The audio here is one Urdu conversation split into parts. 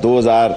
2000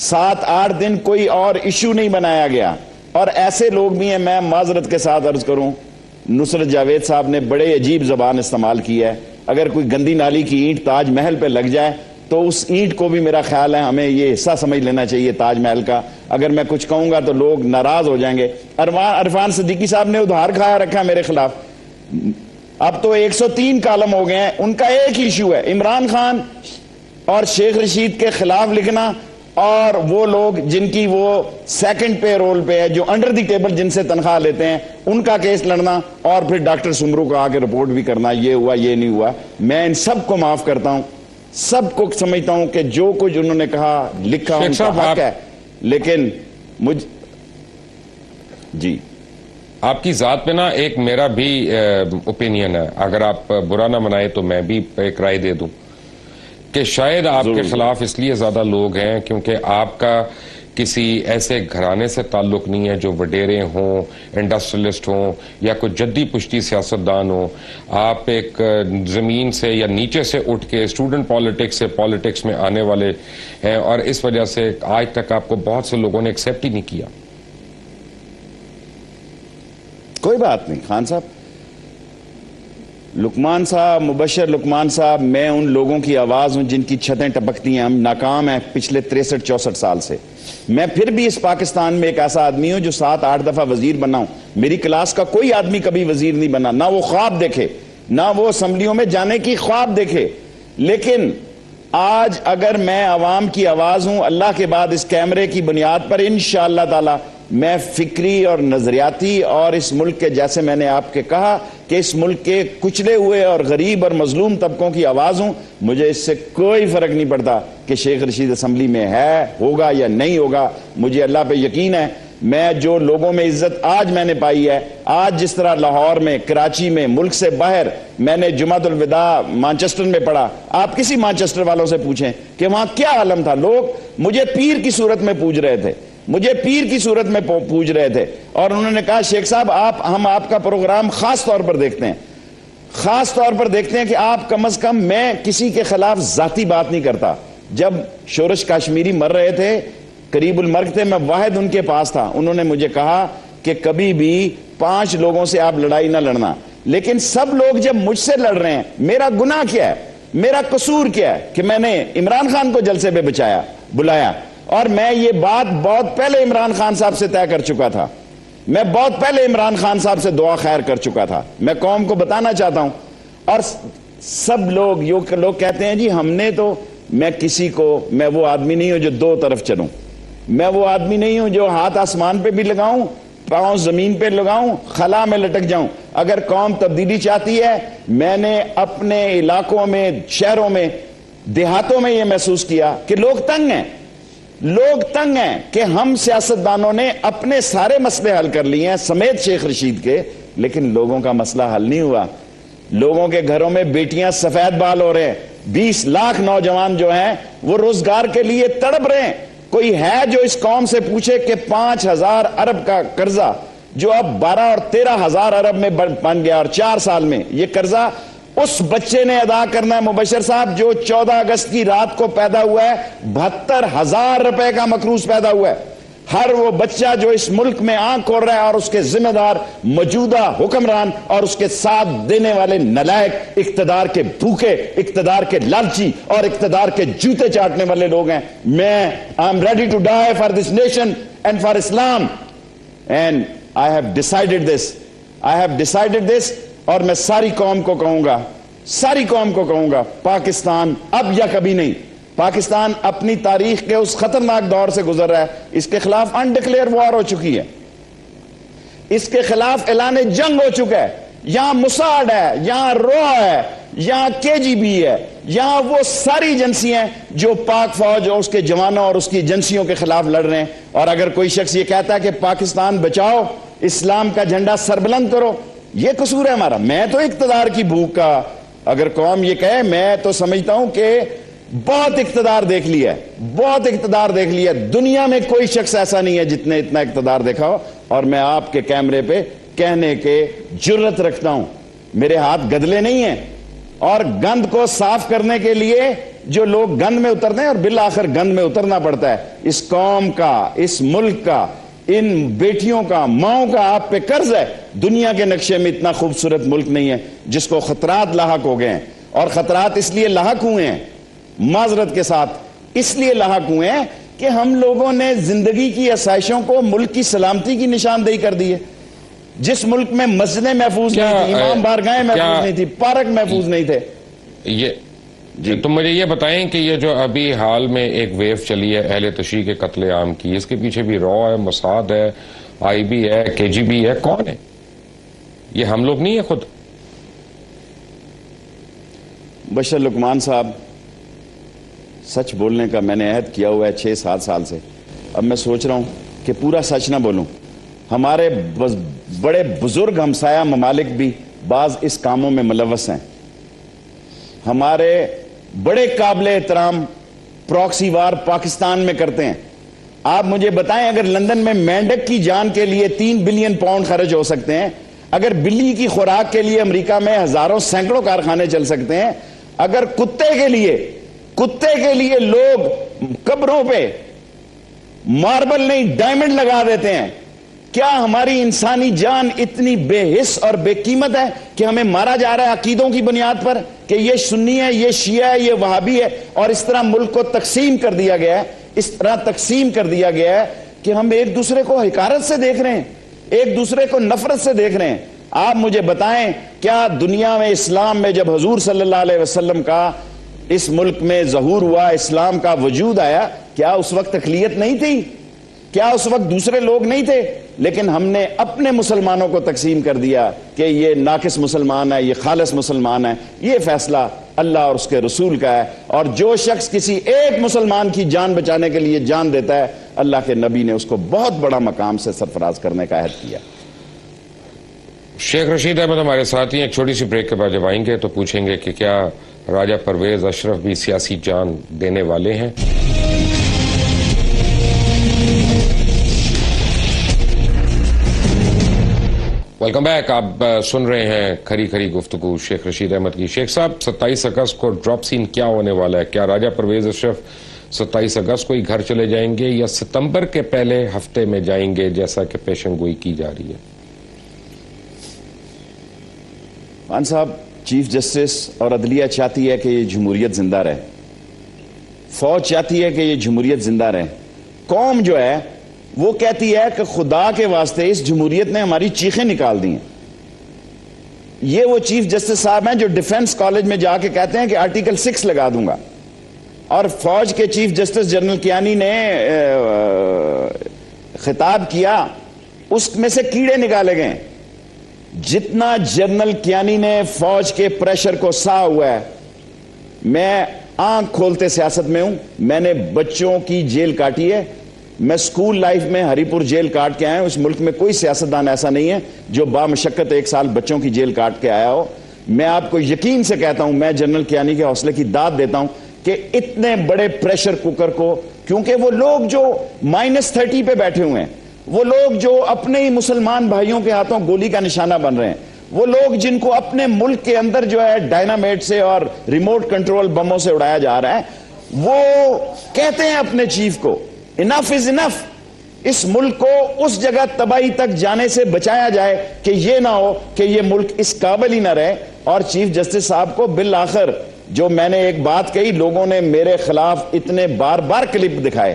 7-8 دن کوئی اور ایشو نہیں بنایا گیا. اور ایسے لوگ بھی ہیں, میں معذرت کے ساتھ عرض کروں, نصرت جاوید صاحب نے بڑے عجیب زبان استعمال کی ہے. اگر کوئی گندی نالی کی اینٹ تاج محل پہ لگ جائے تو اس اینٹ کو بھی میرا خیال ہے ہمیں یہ حصہ سمجھ لینا چاہیے تاج محل کا. اگر میں کچھ کہوں گا تو لوگ ناراض ہو جائیں گے. عرفان صدیقی صاحب نے ادھار کھایا رکھا ہے میرے خلاف. اب تو 103 کالم ہو گئے ہیں. ان کا ایک ایشو ہے, عمران خان اور شیخ رشید کے خلاف لکھنا, اور وہ لوگ جن کی وہ سیکنڈ پے رول پہ ہے, جو انڈر دی ٹیبل جن سے تنخواہ لیتے ہیں, ان کا کیس لڑنا, اور پھر ڈاکٹر سمرو کو آ کے رپورٹ بھی کرنا یہ ہوا یہ نہیں ہوا. میں ان سب کو معاف کرتا ہوں, سب کو سمجھتا ہوں کہ جو کچھ انہوں نے کہا لکھا ان کا حق ہے, لیکن جی آپ کی ذات پہ نا ایک میرا بھی اوپینین ہے, اگر آپ برا نہ منائے تو میں بھی ایک رائے دے دوں کہ شاید آپ کے خلاف اس لیے زیادہ لوگ ہیں کیونکہ آپ کا کسی ایسے گھرانے سے تعلق نہیں ہے جو وڈیرے ہوں, انڈسٹریلسٹ ہوں یا کوئی جدی پشتی سیاستدان ہوں. آپ ایک زمین سے یا نیچے سے اٹھ کے اسٹوڈنٹ پالیٹکس سے پالیٹکس میں آنے والے ہیں, اور اس وجہ سے آج تک آپ کو بہت سے لوگوں نے ایکسیپٹ ہی نہیں کیا. کوئی بات نہیں خان صاحب, لقمان صاحب, مبشر لقمان صاحب, میں ان لوگوں کی آواز ہوں جن کی چھتیں ٹپکتی ہیں. ہم ناکام ہیں پچھلے 63-64 سال سے. میں پھر بھی اس پاکستان میں ایک ایسا آدمی ہوں جو 7-8 دفعہ وزیر بنا ہوں. میری کلاس کا کوئی آدمی کبھی وزیر نہیں بنا, نہ وہ خواب دیکھے, نہ وہ اسمبلیوں میں جانے کی خواب دیکھے. لیکن آج اگر میں عوام کی آواز ہوں, اللہ کے بعد اس کیمرے کی بنیاد پر انشاءاللہ تعالی میں فکری اور نظریاتی اور اس ملک کے, جیسے میں نے آپ کے کہا کہ اس ملک کے کچلے ہوئے اور غریب اور مظلوم طبقوں کی آواز ہوں. مجھے اس سے کوئی فرق نہیں پڑتا کہ شیخ رشید اسمبلی میں ہے, ہوگا یا نہیں ہوگا. مجھے اللہ پہ یقین ہے, میں جو لوگوں میں عزت آج میں نے پائی ہے, آج جس طرح لاہور میں, کراچی میں, ملک سے باہر میں نے جمعۃ الوداع مانچسٹر میں پڑھا. آپ کسی مانچسٹر والوں سے پوچھیں کہ وہاں کیا عالم تھا. لوگ مجھے پیر کی صورت میں پوج رہے تھے, مجھے پیر کی صورت میں پوچھ رہے تھے, اور انہوں نے کہا شیخ صاحب ہم آپ کا پروگرام خاص طور پر دیکھتے ہیں, خاص طور پر دیکھتے ہیں کہ آپ کم از کم, میں کسی کے خلاف ذاتی بات نہیں کرتا. جب شورش کاشمیری مر رہے تھے, قریب المرگ تھے, میں واحد ان کے پاس تھا. انہوں نے مجھے کہا کہ کبھی بھی 5 لوگوں سے آپ لڑائی نہ لڑنا, لیکن سب لوگ جب مجھ سے لڑ رہے ہیں, میرا گناہ کیا ہے, میرا قصور کیا ہے کہ میں نے عمران خان کو جلسے پہ بلایا. اور میں یہ بات بہت پہلے عمران خان صاحب سے طے کر چکا تھا, میں بہت پہلے عمران خان صاحب سے دعا خیر کر چکا تھا. میں قوم کو بتانا چاہتا ہوں, اور سب لوگ کہتے ہیں جی ہم نے تو, میں کسی کو, میں وہ آدمی نہیں ہوں جو 2 طرف چلوں, میں وہ آدمی نہیں ہوں جو ہاتھ آسمان پہ بھی لگاؤں, پاؤں زمین پہ لگاؤں, خلا میں لٹک جاؤں. اگر قوم تبدیلی چاہتی ہے, میں نے اپنے علاقوں میں, شہروں میں, دیہاتوں میں یہ محسوس کیا کہ لوگ تنگ ہیں, لوگ تنگ ہیں کہ ہم سیاستدانوں نے اپنے سارے مسئلے حل کر لیے ہیں سمیت شیخ رشید کے, لیکن لوگوں کا مسئلہ حل نہیں ہوا. لوگوں کے گھروں میں بیٹیاں سفید بال ہو رہے ہیں, 20 لاکھ نوجوان جو ہیں وہ روزگار کے لیے تڑپ رہے ہیں. کوئی ہے جو اس قوم سے پوچھے کہ 5,000 ارب کا قرضہ جو اب 12 اور 13,000 ارب میں بن گیا, اور 4 سال میں یہ قرضہ اس بچے نے ادا کرنا ہے مبشر صاحب جو 14 اگست کی رات کو پیدا ہوا ہے, 72,000 روپے کا مقروض پیدا ہوا ہے. ہر وہ بچہ جو اس ملک میں آنکھ کھول رہا ہے, اور اس کے ذمہ دار موجودہ حکمران اور اس کے ساتھ دینے والے نلائق, اقتدار کے بھوکے, اقتدار کے لالچی اور اقتدار کے جوتے چاٹنے والے لوگ ہیں. میں I am ready to die for this nation and for Islam, and I have decided this. اور میں ساری قوم کو کہوں گا, پاکستان اب یا کبھی نہیں. پاکستان اپنی تاریخ کے اس خطرناک دور سے گزر رہا ہے, اس کے خلاف انڈکلیئر وار ہو چکی ہے, اس کے خلاف اعلان جنگ ہو چکا ہے. یہاں موساد ہے, یہاں رو ہے, یہاں KGB ہے, یہاں وہ ساری ایجنسیاں جو پاک فوج اور اس کے جوانوں اور اس کی ایجنسیوں کے خلاف لڑ رہے ہیں. اور اگر کوئی شخص یہ کہتا ہے کہ پاکستان بچاؤ, اسلام کا جھنڈا سربلند کرو, یہ قصور ہے ہمارا. میں تو اقتدار کی بھوک کا, اگر قوم یہ کہے, میں تو سمجھتا ہوں کہ بہت اقتدار دیکھ لیا ہے. دنیا میں کوئی شخص ایسا نہیں ہے جس نے اتنا اقتدار دیکھا ہو. اور میں آپ کے کیمرے پہ کہنے کے جرت رکھتا ہوں, میرے ہاتھ گدلے نہیں ہیں, اور گند کو صاف کرنے کے لیے جو لوگ گند میں اترتے ہیں اور بالآخر گند میں اترنا پڑتا ہے. اس قوم کا، اس ملک کا، ان بیٹیوں کا، ماؤں کا آپ پہ قرض ہے. دنیا کے نقشے میں اتنا خوبصورت ملک نہیں ہے جس کو خطرات لاحق ہو گئے ہیں. اور خطرات اس لیے لاحق ہوئے ہیں، معذرت کے ساتھ اس لیے لاحق ہوئے ہیں کہ ہم لوگوں نے زندگی کی آسائشوں کو ملک کی سلامتی کی نشاندہی کر دی ہے. جس ملک میں مسجدیں محفوظ نہیں تھی، امام بارگاہیں محفوظ نہیں تھی، پارک محفوظ نہیں تھے. یہ تم مجھے یہ بتائیں کہ یہ جو ابھی حال میں ایک ویو چلی ہے اہل تشیع کے قتل عام کی، اس کے پیچھے بھی را ہے، موساد ہے، آئی بی ہے، کے جی بی ہے، کون ہے؟ یہ ہم لوگ نہیں ہیں خود؟ بشر لقمان صاحب، سچ بولنے کا میں نے عہد کیا ہوا ہے 6-7 سال سے. اب میں سوچ رہا ہوں کہ پورا سچ نہ بولوں. ہمارے بڑے بزرگ ہمسایہ ممالک بھی بعض اس کاموں میں ملوث ہیں. ہمارے بڑے قابل احترام پراکسی وار پاکستان میں کرتے ہیں. آپ مجھے بتائیں، اگر لندن میں مینڈک کی جان کے لیے 3 بلین پاؤنڈ خرچ ہو سکتے ہیں، اگر بلی کی خوراک کے لیے امریکہ میں ہزاروں سینکڑوں کارخانے چل سکتے ہیں، اگر کتے کے لیے لوگ قبروں پہ ماربل نہیں ڈائمنڈ لگا دیتے ہیں، کیا ہماری انسانی جان اتنی بے حس اور بے قیمت ہے کہ ہمیں مارا جا رہا ہے عقیدوں کی بنیاد پر کہ یہ سنی ہے، یہ شیعہ ہے، یہ وہابی ہے، اور اس طرح ملک کو تقسیم کر دیا گیا ہے، اس طرح تقسیم کر دیا گیا ہے کہ ہم ایک دوسرے کو حقارت سے دیکھ رہے ہیں، ایک دوسرے کو نفرت سے دیکھ رہے ہیں. آپ مجھے بتائیں، کیا دنیا میں اسلام میں جب حضور صلی اللہ علیہ وسلم کا اس ملک میں ظہور ہوا، اسلام کا وجود آیا، کیا اس وقت اقلیت نہیں تھی؟ کیا اس وقت دوسرے لوگ نہیں تھے؟ لیکن ہم نے اپنے مسلمانوں کو تقسیم کر دیا کہ یہ ناقص مسلمان ہے، یہ خالص مسلمان ہے. یہ فیصلہ اللہ اور اس کے رسول کا ہے، اور جو شخص کسی ایک مسلمان کی جان بچانے کے لیے جان دیتا ہے، اللہ کے نبی نے اس کو بہت بڑا مقام سے سرفراز کرنے کا عہد کیا. شیخ رشید احمد ہمارے ساتھ ہی. ایک چھوٹی سی بریک کے بعد جب آئیں گے تو پوچھیں گے کہ کیا راجہ پرویز اشرف بھی سیاسی جان دینے والے ہیں؟ Welcome back. آپ سن رہے ہیں کھری کھری گفتگو شیخ رشید احمد کی. شیخ صاحب، 27 اگست کو ڈراپ سین کیا ہونے والا ہے؟ کیا راجہ پرویز اشرف 27 اگست کو ہی گھر چلے جائیں گے یا ستمبر کے پہلے ہفتے میں جائیں گے جیسا کہ پیشن گوئی کی جا رہی ہے؟ خان صاحب، چیف جسٹس اور عدلیہ چاہتی ہے کہ یہ جمہوریت زندہ رہے، فوج چاہتی ہے کہ یہ جمہوریت زندہ رہے، قوم جو ہے وہ کہتی ہے کہ خدا کے واسطے اس جمہوریت نے ہماری چیخیں نکال دی ہیں. یہ وہ چیف جسٹس صاحب ہیں جو ڈیفنس کالج میں جا کے کہتے ہیں کہ آرٹیکل 6 لگا دوں گا، اور فوج کے چیف جسٹس جنرل کیانی نے خطاب کیا، اس میں سے کیڑے نکالے گئے. جتنا جنرل کیانی نے فوج کے پریشر کو سہا ہوا ہے، میں آنکھ کھولتے سیاست میں ہوں. میں نے بچوں کی جیل کاٹی ہے. میں سکول لائف میں ہری پور جیل کاٹ کے آیا ہوں. اس ملک میں کوئی سیاستدان ایسا نہیں ہے جو بامشقت 1 سال بچوں کی جیل کاٹ کے آیا ہو. میں آپ کو یقین سے کہتا ہوں، میں جنرل کیانی کے حوصلے کی داد دیتا ہوں کہ اتنے بڑے پریشر کوکر کو، کیونکہ وہ لوگ جو -30 پہ بیٹھے ہوئے ہیں، وہ لوگ جو اپنے ہی مسلمان بھائیوں کے ہاتھوں گولی کا نشانہ بن رہے ہیں، وہ لوگ جن کو اپنے ملک کے اندر جو ہے ڈائنامیٹ سے اور ریموٹ کنٹرول بموں سے اڑایا جا رہا ہے، وہ کہتے ہیں اپنے چیف کو انف از انف. اس ملک کو اس جگہ تباہی تک جانے سے بچایا جائے کہ یہ نہ ہو کہ یہ ملک اس قابل ہی نہ رہے. اور چیف جسٹس صاحب کو بالآخر، جو میں نے ایک بات کہی، لوگوں نے میرے خلاف اتنے بار بار کلپ دکھائے،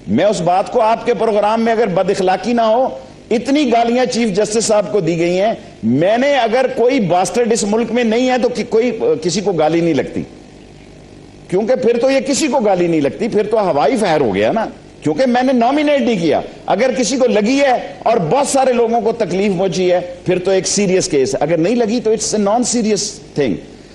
میں اس بات کو آپ کے پروگرام میں اگر بد اخلاقی نہ ہو، اتنی گالیاں چیف جسٹس صاحب کو دی گئی ہیں. میں نے اگر کوئی باسٹرڈ اس ملک میں نہیں ہے تو کوئی کسی کو گالی نہیں لگتی، کیونکہ پھر تو یہ کسی کو گالی نہیں لگتی، پھر تو ہوائی فائر ہو گیا نا، کیونکہ میں نے نامینیٹ نہیں کیا. اگر کسی کو لگی ہے اور بہت سارے لوگوں کو تکلیف پہنچی ہے، پھر تو ایک سیریس کیس ہے. اگر نہیں لگی تو it's a non serious thing.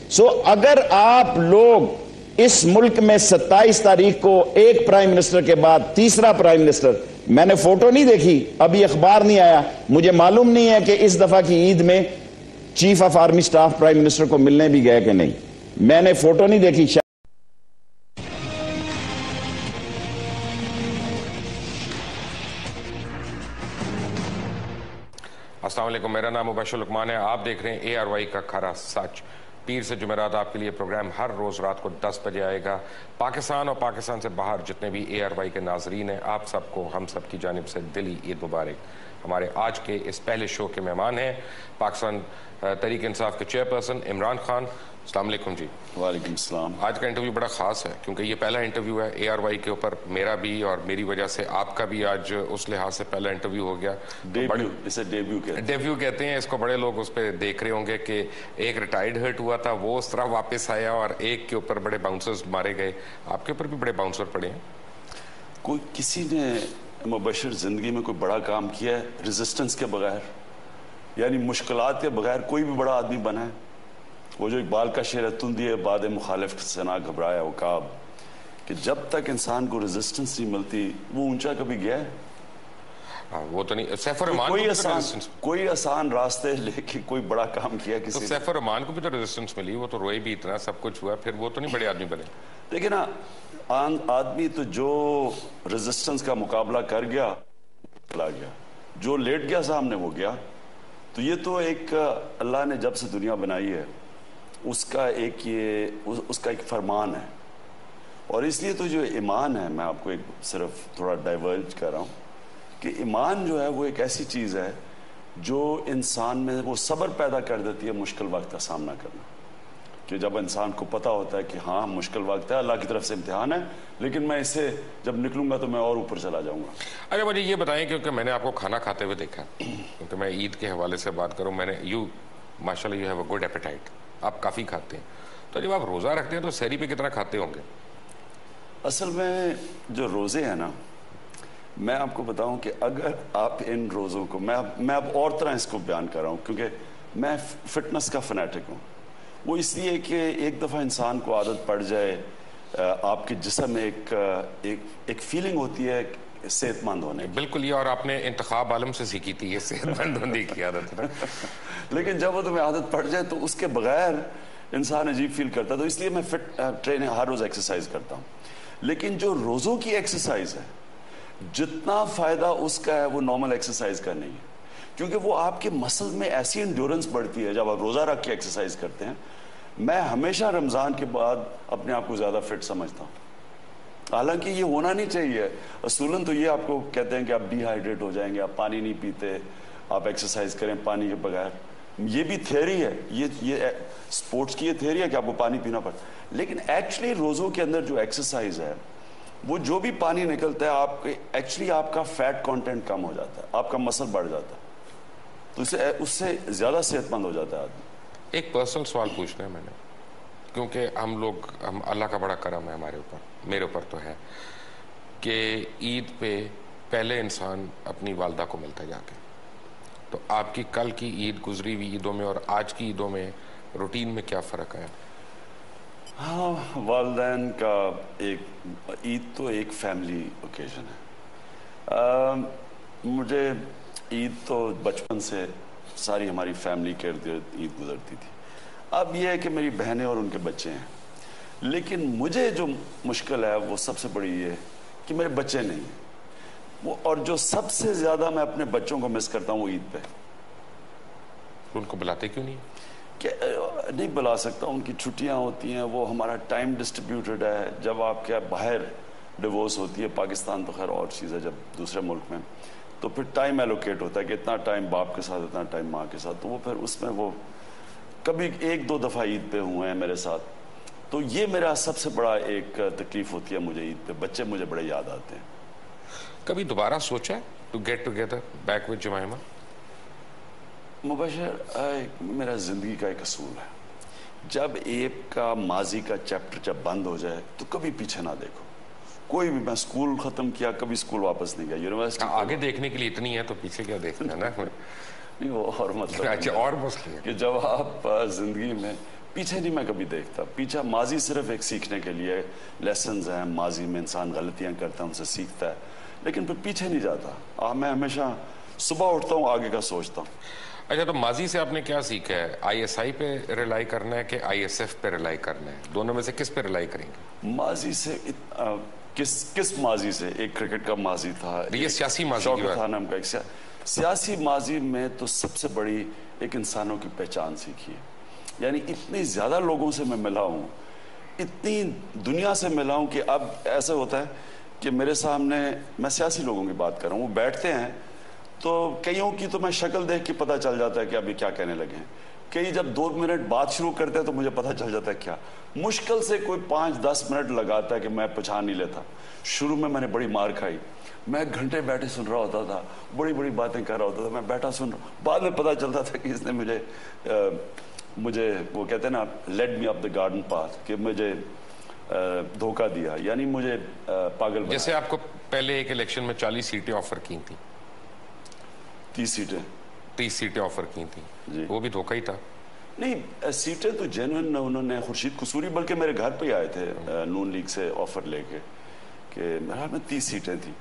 So اگر آپ لوگ اس ملک میں 27 تاریخ کو ایک پرائم منسٹر کے بعد تیسرا پرائم منسٹر، میں نے فوٹو نہیں دیکھی، ابھی اخبار نہیں آیا، مجھے معلوم نہیں ہے کہ اس دفعہ کی عید میں chief of army staff prime minister کو ملنے بھی گئے کہ نہیں. میں نے فوٹو نہیں دیکھی. السلام علیکم، میرا نام مبشر لقمان ہے. آپ دیکھ رہے ہیں ARY کا کھرا سچ. پیر سے جمعرات آپ کے لیے پروگرام ہر روز رات کو 10 بجے آئے گا. پاکستان اور پاکستان سے باہر جتنے بھی ARY کے ناظرین ہیں, آپ سب کو ہم سب کی جانب سے دلی عید مبارک. ہمارے آج کے اس پہلے شو کے مہمان ہیں پاکستان تحریک انصاف کے چیئرپرسن عمران خان. السلام علیکم جی. وعلیکم السلام. آج کا انٹرویو بڑا خاص ہے کیونکہ یہ پہلا انٹرویو ہے ARY کے اوپر, میرا بھی اور میری وجہ سے آپ کا بھی آج اس لحاظ سے پہلا انٹرویو ہو گیا. اسے ڈیبیو کہتے ہیں اس کو. بڑے لوگ اس پہ دیکھ رہے ہوں گے کہ ایک ریٹائرڈ ہرٹ ہوا تھا وہ اس طرح واپس آیا اور ایک کے اوپر بڑے باؤنسرز مارے گئے. آپ کے اوپر بھی بڑے باؤنسر پڑے ہیں. کوئی کسی نے مبشر زندگی میں کوئی بڑا کام کیا ہے ریزسٹنس کے بغیر, یعنی مشکلات کے بغیر کوئی بھی بڑا آدمی بنا ہے؟ وہ جو اقبال کا شعر ہے, تندی باد مخالف سے نہ گھبرایا عقاب, کہ جب تک انسان کو ریزسٹنس نہیں ملتی وہ اونچا کبھی گیا ہے؟ وہ تو نہیں. سیف الرحمان کوئی آسان راستے لے کے کوئی بڑا کام کیا کسی نے؟ سیف الرحمان کو بھی تو ریزسٹنس ملی, وہ تو روئے بھی اتنا, سب کچھ ہوا, پھر وہ تو نہیں بڑے آدمی بنے. دیکھیں نا, آدمی تو جو ریزسٹنس کا مقابلہ کر گیا چلا گیا, جو لیٹ گیا سامنے وہ گیا. تو یہ تو ایک اللہ نے جب سے دنیا بنائی ہے اس کا ایک فرمان ہے. اور اس لیے تو جو ایمان ہے, میں آپ کو ایک صرف تھوڑا ڈائیورج کر رہا ہوں, کہ ایمان جو ہے وہ ایک ایسی چیز ہے جو انسان میں وہ صبر پیدا کر دیتی ہے مشکل وقت کا سامنا کرنا. کہ جب انسان کو پتا ہوتا ہے کہ ہاں مشکل وقت ہے, اللہ کی طرف سے امتحان ہے, لیکن میں اس سے جب نکلوں گا تو میں اور اوپر چلا جاؤں گا. اچھا مجھے یہ بتائیں, کیونکہ میں نے آپ کو کھانا کھاتے ہوئے دیکھا, کیونکہ میں عید کے حوالے سے بات کروں, میں نے ماشاء اللہ you have a good appetite, آپ کافی کھاتے ہیں. تو جب آپ روزہ رکھتے ہیں تو سحری پہ کتنا کھاتے ہوں گے؟ اصل میں جو روزے ہیں نا, میں آپ کو بتاؤں کہ اگر آپ ان روزوں کو, میں اب اور طرح اس کو بیان کر رہا ہوں کیونکہ میں فٹنس کا فنیٹک ہوں. وہ اس لیے کہ ایک دفعہ انسان کو عادت پڑ جائے, آپ کے جسم میں ایک فیلنگ ہوتی ہے صحت مند ہونے کی. بالکل, یہ اور آپ نے انتخاب عالم سے سیکھی تھی یہ صحت مند ہونے کی عادت. لیکن جب وہ تمہیں عادت پڑ جائے تو اس کے بغیر انسان عجیب فیل کرتا ہے. تو اس لیے میں ٹریننگ ہر روز ایکسرسائز کرتا ہوں. لیکن جو روزوں کی ایکسرسائز ہے, جتنا فائدہ اس کا ہے وہ نارمل ایکسرسائز کا نہیں ہے, کیونکہ وہ آپ کے مسل میں ایسی انڈیورنس بڑھتی ہے جب آپ روزہ رکھ کے ایکسرسائز کرتے ہیں. میں ہمیشہ رمضان کے بعد اپنے آپ کو زیادہ فٹ سمجھتا ہوں, حالانکہ یہ ہونا نہیں چاہیے. اصولاً تو یہ آپ کو کہتے ہیں کہ آپ ڈی ہائیڈریٹ ہو جائیں گے, آپ پانی نہیں پیتے, آپ ایکسرسائز کریں پانی کے بغیر. یہ بھی تھیوری ہے, یہ اسپورٹس کی یہ تھیوری ہے کہ آپ کو پانی پینا پڑتا ہے. لیکن ایکچولی روزوں کے اندر جو ایکسرسائز ہے, وہ جو بھی پانی نکلتا ہے آپ کے, ایکچولی آپ کا فیٹ کانٹینٹ کم ہو جاتا ہے, آپ کا مسل بڑھ جاتا ہے, تو اس سے زیادہ صحت مند ہو جاتا ہے آدمی. ایک پرسنل سوال پوچھنا ہے میں نے, کیونکہ ہم اللہ کا بڑا کرم ہے ہمارے اوپر, میرے اوپر تو ہے, کہ عید پہ پہلے انسان اپنی والدہ کو ملتا جا کے. تو آپ کی کل کی عید, گزری ہوئی عیدوں میں اور آج کی عیدوں میں روٹین میں کیا فرق ہے؟ ہاں, والدین کا عید تو ایک فیملی اوکیزن ہے. مجھے عید تو بچپن سے ساری ہماری فیملی کے ارد گرد عید گزرتی تھی. اب یہ ہے کہ میری بہنیں اور ان کے بچے ہیں, لیکن مجھے جو مشکل ہے وہ سب سے بڑی یہ کہ میرے بچے نہیں ہیں. اور جو سب سے زیادہ میں اپنے بچوں کو مس کرتا ہوں وہ عید پہ. ان کو بلاتے کیوں نہیں؟ کہ نہیں بلا سکتا, ان کی چھٹیاں ہوتی ہیں, وہ ہمارا ٹائم ڈسٹریبیوٹڈ ہے. جب آپ کے باہر ڈیورس ہوتی ہے, پاکستان تو خیر اور چیز ہے, جب دوسرے ملک میں تو پھر ٹائم ایلوکیٹ ہوتا ہے کہ اتنا ٹائم باپ کے ساتھ, اتنا ٹائم ماں کے ساتھ. تو وہ پھر اس میں وہ کبھی 1-2 دفعہ عید پہ ہوئے ہیں میرے ساتھ. تو یہ میرا سب سے بڑا ایک تکلیف ہوتی ہے مجھے عید پہ, بچے مجھے بڑے یاد آتے ہیں. کبھی دوبارہ سوچا ہے to get together back with Jemima? Mubashir, میرا زندگی کا ایک اصول ہے, جب ایک کا ماضی کا چیپٹر جب بند ہو جائے تو کبھی پیچھے نہ دیکھو. کوئی بھی, میں اسکول ختم کیا, کبھی اسکول واپس نہیں گیا, یونیورسٹی آگے دیکھنے کے لیے اتنی ہے تو پیچھے کیا دیکھنا ہے نا. نہیں, وہ اور مطلب اچھا, اور مسئلہ کہ جب آپ زندگی میں پیچھے نہیں میں کبھی دیکھتا. پیچھے ماضی صرف ایک سیکھنے کے لیے, لیسنز ہیں ماضی میں, انسان غلطیاں کرتا ہے ان سے سیکھتا ہے, لیکن پھر پیچھے نہیں جاتا. میں ہمیشہ صبح اٹھتا ہوں آگے کا سوچتا ہوں. اچھا, تو ماضی سے آپ نے کیا سیکھا ہے؟ ISI پہ ریلائی کرنا ہے کہ ISF پہ ریلائی کرنا ہے؟ دونوں میں سے کس پہ ریلائی کریں گے؟ ماضی سے کس ماضی سے؟ ایک کرکٹ کا ماضی تھا, یہ سیاسی ماضی شوکت خان نام کا ایک سیاسی ماضی میں تو سب سے بڑی ایک انسانوں کی پہچان سیکھی ہے. یعنی اتنی زیادہ لوگوں سے میں ملا ہوں, اتنی دنیا سے ملا ہوں کہ اب ایسا ہوتا ہے کہ میرے سامنے, میں سیاسی لوگوں کی بات کر رہا ہوں, وہ بیٹھتے ہیں تو کئیوں کی تو میں شکل دیکھ کے پتہ چل جاتا ہے کہ ابھی کیا کہنے لگے ہیں. کئی جب 2 منٹ بات شروع کرتے ہیں تو مجھے پتہ چل جاتا ہے کیا. مشکل سے کوئی 5-10 منٹ لگاتا ہے کہ میں پہچان نہیں لیتا. شروع میں نے بڑی مار کھائی, میں گھنٹے بیٹھے سن رہا ہوتا تھا, بڑی بڑی باتیں کر رہا ہوتا تھا, میں بیٹھا سن رہا. بعد میں پتہ چلتا تھا کہ اس نے مجھے وہ کہتے ہیں نا lead me up the garden path, کہ مجھے دھوکہ دیا, یعنی مجھے پاگل بنا. جیسے آپ کو پہلے ایک الیکشن میں 40 سیٹیں آفر کی تھیں, 30 سیٹیں آفر کی تھیں, جی وہ بھی دھوکہ ہی تھا. نہیں, سیٹیں تو جینوئن انہوں نے, خورشید قصوری بلکہ میرے گھر پہ آئے تھے نون لیگ سے آفر لے کے کہ میرے خیال میں 30 سیٹیں تھیں.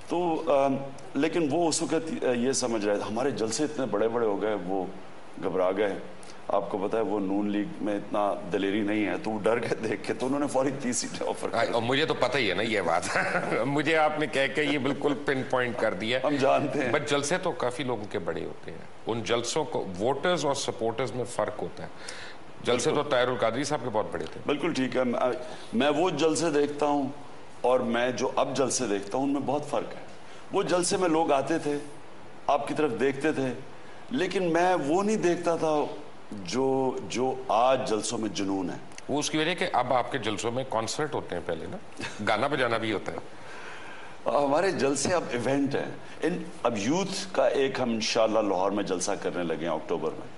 تو لیکن وہ اس وقت یہ سمجھ رہے تھے, ہمارے جلسے اتنے بڑے بڑے ہو گئے, وہ گھبرا گئے. آپ کو پتا ہے وہ نون لیگ میں اتنا دلیری نہیں ہے, تو وہ ڈر گئے دیکھ کے, تو انہوں نے فوری 30 سیٹیں آفر کر. اور مجھے تو پتہ ہی ہے نا یہ بات, مجھے آپ نے کہہ کے یہ بالکل پن پوائنٹ کر دیا. ہم جانتے ہیں, بٹ جلسے تو کافی لوگوں کے بڑے ہوتے ہیں, ان جلسوں کو ووٹرز اور سپورٹرز میں فرق ہوتا ہے. جلسے تو طاہر القادری صاحب کے بہت بڑے تھے. بالکل ٹھیک ہے, میں وہ جلسے دیکھتا ہوں اور میں جو اب جلسے دیکھتا ہوں ان میں بہت فرق ہے. وہ جلسے میں لوگ آتے تھے, آپ کی طرف دیکھتے تھے, لیکن میں وہ نہیں دیکھتا تھا جو آج جلسوں میں جنون ہے. وہ اس کی وجہ کہ اب آپ کے جلسوں میں کانسرٹ ہوتے ہیں, پہلے نا گانا بجانا بھی ہوتا ہے. ہمارے جلسے اب ایونٹ ہیں. اب یوتھ کا ایک ہم انشاءاللہ لاہور میں جلسہ کرنے لگے ہیں اکتوبر میں,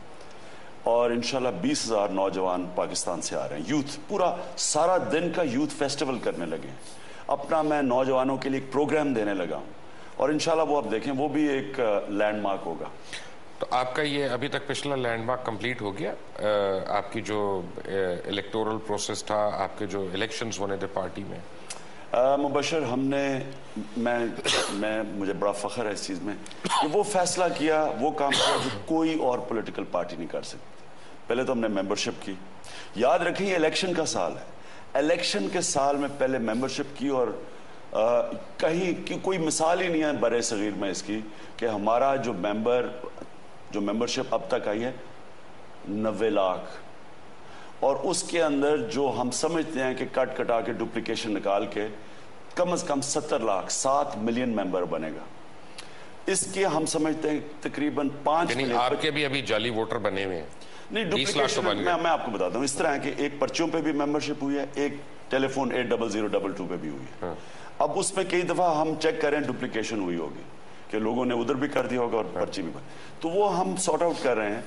اور انشاءاللہ 20,000 نوجوان پاکستان سے آ رہے ہیں. یوتھ پورا سارا دن کا یوتھ فیسٹیول کرنے لگے ہیں. اپنا میں نوجوانوں کے لیے ایک پروگرام دینے لگا ہوں, اور انشاءاللہ وہ آپ دیکھیں وہ بھی ایک لینڈ مارک ہوگا. تو آپ کا یہ ابھی تک پچھلا لینڈ مارک کمپلیٹ ہو گیا, آپ کی جو الیکٹورل پروسیس تھا, آپ کے جو الیکشنز ہونے تھے پارٹی میں؟ مبشر, ہم نے مجھے بڑا فخر ہے اس چیز میں کہ وہ فیصلہ کیا, وہ کام کیا جو کوئی اور پولیٹیکل پارٹی نہیں کر سکتی. پہلے تو ہم نے ممبرشپ کی. یاد رکھیں یہ الیکشن کا سال ہے, الیکشن کے سال میں پہلے ممبرشپ کی, اور کہیں کی کوئی مثال ہی نہیں ہے برے صغیر میں اس کی کہ ہمارا جو ممبرشپ اب تک آئی ہے 90 لاکھ, اور اس کے اندر جو ہم سمجھتے ہیں کہ کٹ کٹا کے ڈپلیکیشن نکال کے کم از کم 70 لاکھ 7 ملین ممبر بنے گا. اس کے ہم سمجھتے ہیں تقریباً 5 ملین. آپ کے بھی ابھی جعلی ووٹر بنے ہوئے ہیں. نہیں, ڈپلیکیشن میں آپ کو بتاتا ہوں اس طرح ہے کہ ایک پرچیوں پہ بھی ممبرشپ ہوئی ہے, ایک ٹیلی فون 80022 پہ بھی ہوئی ہے. اب اس میں کئی دفعہ ہم چیک کریں ڈپلیکیشن ہوئی ہوگی کہ لوگوں نے ادھر بھی کر دیا ہوگا اور پرچی بھی تو وہ ہم سارٹ آؤٹ کر رہے ہیں.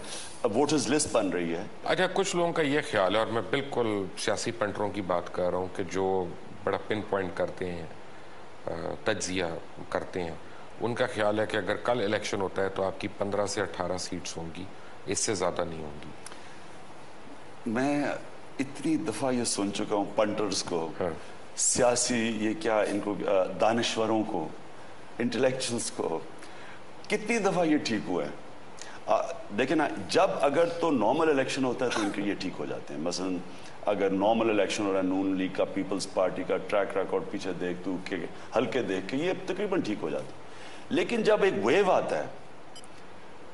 ووٹرز لسٹ بن رہی ہے. اچھا, کچھ لوگوں کا یہ خیال ہے, اور میں بالکل سیاسی پنٹروں کی بات کر رہا ہوں, کہ جو بڑا پن پوائنٹ کرتے ہیں, تجزیہ کرتے ہیں, ان کا خیال ہے کہ اگر کل الیکشن ہوتا ہے تو آپ کی 15 سے 18 سیٹس ہوں گی, اس سے زیادہ نہیں ہوں گی. میں اتنی دفعہ یہ سن چکا ہوں پنٹرز کو, سیاسی یہ کیا ان کو, دانشوروں کو, انٹلیکچوئلس کو, کتنی دفعہ یہ ٹھیک ہوا ہے. دیکھیں نا, جب اگر تو نارمل الیکشن ہوتا ہے تو ان کے یہ ٹھیک ہو جاتے ہیں. مثلا اگر نارمل الیکشن ہو رہا ہے, نون لیگ کا, پیپلز پارٹی کا ٹریک ریکارڈ پیچھے دیکھ تو کے ہلکے دیکھ کے یہ تقریباً ٹھیک ہو جاتا ہے. لیکن جب ایک ویو آتا ہے,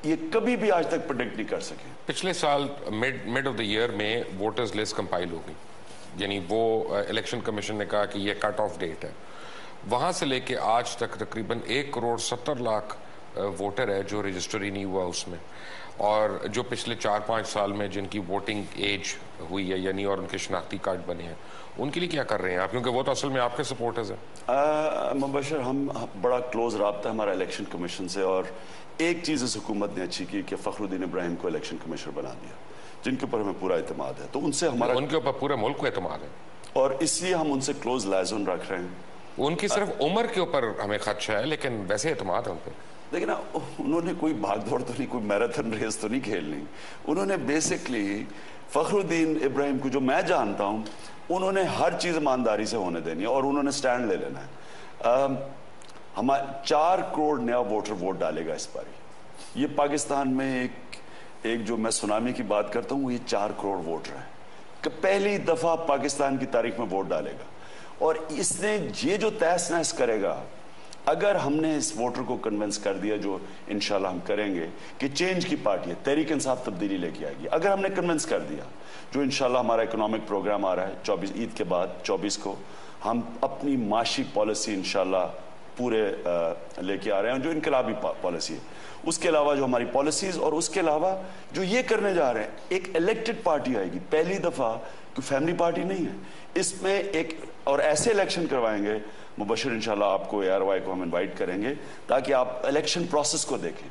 یہ کبھی بھی آج تک پریڈکٹ نہیں کر سکے. پچھلے سال مڈ آف دا ایئر میں ووٹرز لسٹ کمپائل ہو گئی, یعنی وہ الیکشن کمیشن نے کہا کہ یہ کٹ آف ڈیٹ ہے. وہاں سے لے کے آج تک تقریباً 1,70,00,000 ووٹر ہے جو رجسٹر ہی نہیں ہوا اس میں, اور جو پچھلے 4-5 سال میں جن کی ووٹنگ ایج ہوئی ہے, یعنی اور ان کے شناختی کارڈ بنے ہیں, ان کے لیے کیا کر رہے ہیں آپ, کیونکہ وہ تو اصل میں آپ کے سپورٹرز ہیں. مبشر, ہم بڑا کلوز رابطہ ہے ہمارا الیکشن کمیشن سے, اور ایک چیز اس حکومت نے اچھی کی کہ فخر الدین ابراہیم کو الیکشن کمیشنر بنا دیا, جن کے اوپر ہمیں پورا اعتماد ہے. تو ان سے ہمارا, ان کے اوپر پورے ملک کو اعتماد ہے, اور اس لیے ہم ان سے کلوز لائزن رکھ رہے ہیں. ان کی صرف عمر کے اوپر ہمیں خدشہ ہے, لیکن ویسے اعتماد ہے ان پہ. لیکن انہوں نے کوئی بھاگ دوڑ تو نہیں, کوئی میراتھن ریس تو نہیں کھیلنی. انہوں نے بیسکلی فخر الدین ابراہیم کو جو میں جانتا ہوں, انہوں نے ہر چیز ایمانداری سے ہونے دینی ہے, اور انہوں نے سٹینڈ لے لینا ہے. ہمارا 4 کروڑ نیا ووٹر ووٹ ڈالے گا اس باری. یہ پاکستان میں ایک جو میں سونامی کی بات کرتا ہوں, یہ 4 کروڑ ووٹر ہے کہ پہلی دفعہ پاکستان کی تاریخ میں ووٹ ڈالے گا. اور اس نے یہ جو تہس نہس کرے گا, اگر ہم نے اس ووٹر کو کنونس کر دیا, جو انشاءاللہ ہم کریں گے, کہ چینج کی پارٹی ہے, تحریک انصاف تبدیلی لے کے آئے گی, اگر ہم نے کنونس کر دیا, جو انشاءاللہ ہمارا اکنامک پروگرام آ رہا ہے 24 عید کے بعد 24 کو, ہم اپنی معاشی پالیسی انشاءاللہ پورے لے کے آ رہے ہیں, جو انقلابی پالیسی ہے, اس کے علاوہ جو ہماری پالیسیز, اور اس کے علاوہ جو یہ کرنے جا رہے ہیں, ایک الیکٹڈ پارٹی آئے گی پہلی دفعہ, کوئی فیملی پارٹی نہیں ہے اس میں ایک, اور ایسے الیکشن کروائیں گے. مبشر انشاءاللہ آپ کو ARY کو ہم انوائٹ کریں گے تاکہ آپ الیکشن پروسیس کو دیکھیں.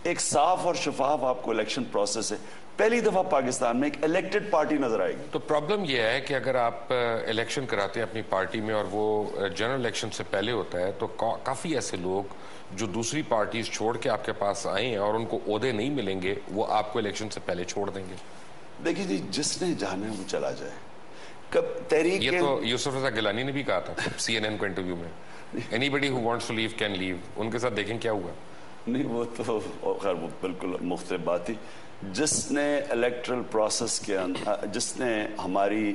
ایک صاف اور شفاف آپ کو الیکشن پروسیس ہے, پہلی دفعہ پاکستان میں ایک الیکٹڈ پارٹی نظر آئے گی. تو پرابلم یہ ہے کہ اگر آپ الیکشن کراتے ہیں اپنی پارٹی میں اور وہ جنرل الیکشن سے پہلے ہوتا ہے, تو کافی ایسے لوگ جو دوسری پارٹیز چھوڑ کے آپ کے پاس آئے ہیں اور ان کو عہدے نہیں ملیں گے, وہ آپ کو الیکشن سے پہلے چھوڑ دیں گے. دیکھیے جی, جس نے جانا ہے وہ چلا جائے. کب تحریک, یہ تو یوسف رضا گیلانی نے بھی کہا تھا CNN کو انٹرویو میں, anybody who wants to leave can leave. ان کے ساتھ دیکھیں کیا ہوا. نہیں, وہ تو خیر وہ بالکل مختلف بات تھی. جس نے الیکٹرل پروسیس کے اندر, جس نے ہماری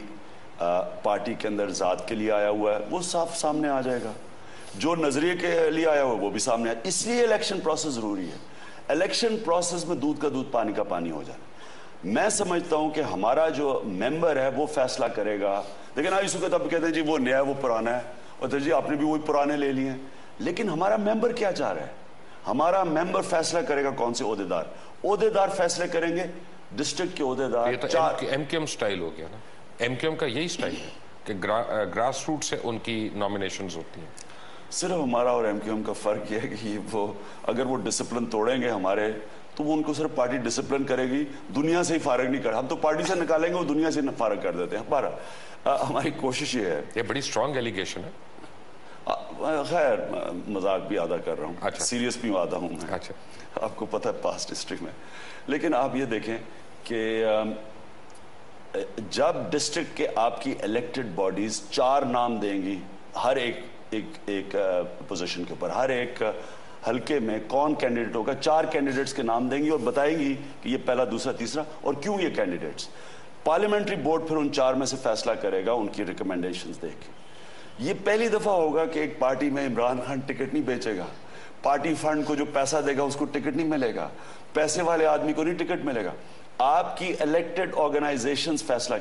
پارٹی کے اندر ذات کے لیے آیا ہوا ہے, وہ صاف سامنے آ جائے گا. جو نظریے کے لیے آیا ہوا ہے وہ بھی سامنے آیا. اس لیے الیکشن پروسیس ضروری ہے. الیکشن پروسیس میں دودھ کا دودھ پانی کا پانی ہو جائے. میں سمجھتا ہوں کہ ہمارا جو ممبر ہے وہ فیصلہ کرے گا. لیکن اس وقت آپ کہتے ہیں جی وہ نیا ہے وہ پرانا ہے, اور جی آپ نے بھی وہی پرانے لے لیے ہیں. لیکن ہمارا ممبر کیا چاہ رہا ہے؟ ہمارا ممبر فیصلہ کرے گا کون سے عہدیدار فیصلے کریں گے, ڈسٹرکٹ کے عہدیدار. یہ تو MQM سٹائل ہو گیا نا. MQM کا یہی سٹائل ہے کہ گراس روٹ سے ان کی نامینیشنز ہوتی ہیں. صرف ہمارا اور MQM کا فرق یہ ہے کہ وہ اگر وہ ڈسپلن توڑیں گے ہمارے, تو وہ ان کو صرف پارٹی ڈسپلن کرے گی, دنیا سے ہی فارغ نہیں کر. ہم تو پارٹی سے نکالیں گے, وہ دنیا سے فارغ کر دیتے ہیں. ہماری کوشش یہ ہے. یہ بڑی اسٹرانگ ایلیگیشن ہے. خیر مذاق بھی آدھا کر رہا ہوں, اچھا, سیریس بھی آدھا ہوں میں. اچھا, آپ کو پتہ ہے پاسٹ ہسٹری میں. لیکن آپ یہ دیکھیں کہ جب ڈسٹرکٹ کے آپ کی الیکٹڈ باڈیز 4 نام دیں گی ہر ایک پوزیشن کے اوپر, ہر ایک حلقے میں کون کینڈیڈیٹ ہوگا, 4 کینڈیڈیٹس کے نام دیں گی اور بتائیں گی کہ یہ پہلا, دوسرا, تیسرا, اور کیوں یہ کینڈیڈیٹس. پارلیمنٹری بورڈ پھر ان 4 میں سے فیصلہ کرے گا ان کی ریکمنڈیشنز دیکھ کے. یہ پہلی دفعہ ہوگا کہ ایک پارٹی میں عمران خان ٹکٹ نہیں بیچے گا. پارٹی فنڈ کو جو پیسہ دے گا اس کو ٹکٹ نہیں ملے گا, پیسے والے آدمی کو نہیں ٹکٹ ملے گا. آپ کی الیکٹڈ آرگنائزیشنز فیصلہ